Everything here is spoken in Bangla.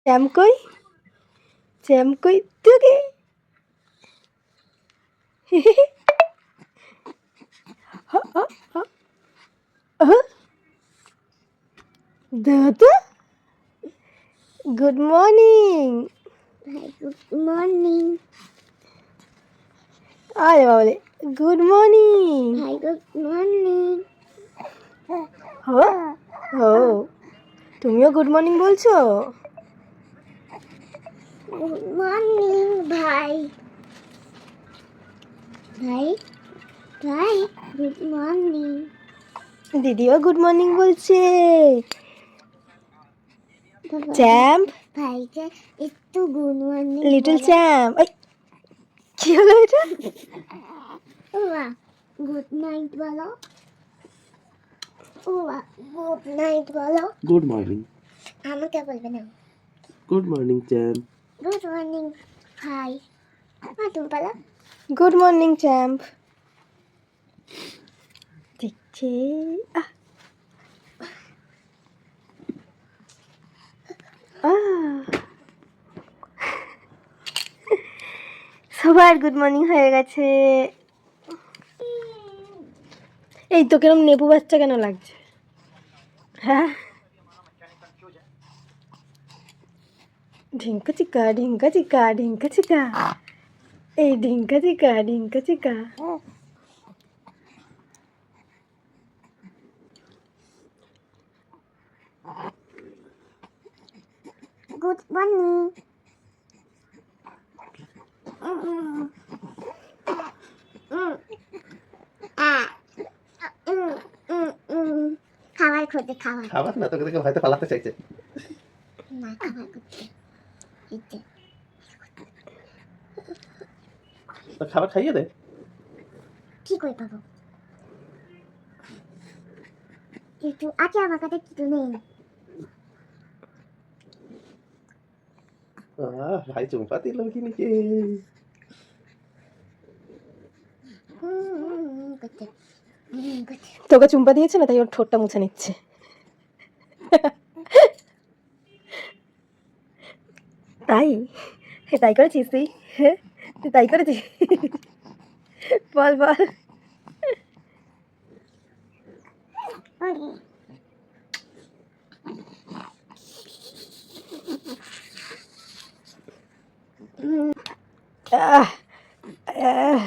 চ্যাম কই? চ্যাম কই তোকে? দাদা গুড মর্নিং। Good morning. আরে বাবারে good morning. Hi good morning. ও তুমিও গুড মর্নিং বলছো? গুড মর্নিং ভাই। ভাই ভাই গুড মর্নিং। দিদিও গুড মর্নিং বলছে। চ্যাম্প ভাইকে একটু গুড মর্নিং। Little champ. কি হলো এটা? গুড নাইট বলো। গুড নাইট বলো। Good morning. আমাকে বলবে না। Good morning champ. Good morning ভাই। তুমি বলো। Good morning champ. দেখছে সবার গুড মর্নিং হয়ে গেছে। এই তো কেরম নেবু বাচ্চা কেন লাগছে? হ্যাঁ ঢিঙ্কা চিকা ঢিঙ্কা চিকা ঢিঙ্কা চিকা। এই ঢিঙ্কা চিকা ঢিঙ্কা চিকা। Good morning. খাবার খোঁজে খাবার। খাবার না, তোকে দেখে হয়তো পালাতে চাইছে। না খাবার করতে। তো খাবার খাইয়ে দে। কি করে পাবো? কিছু আছে আমার কাছে, কিছু নেই। ভাই চুম্পা দিল কি নাকি? করতে করতে। তোকে চুম্পা দিয়েছে না, তাই ওর ঠোঁটটা মুছে নিচ্ছে। তাই তাই করেছিস তুই? তুই তাই করেছিস? বল বল। আহ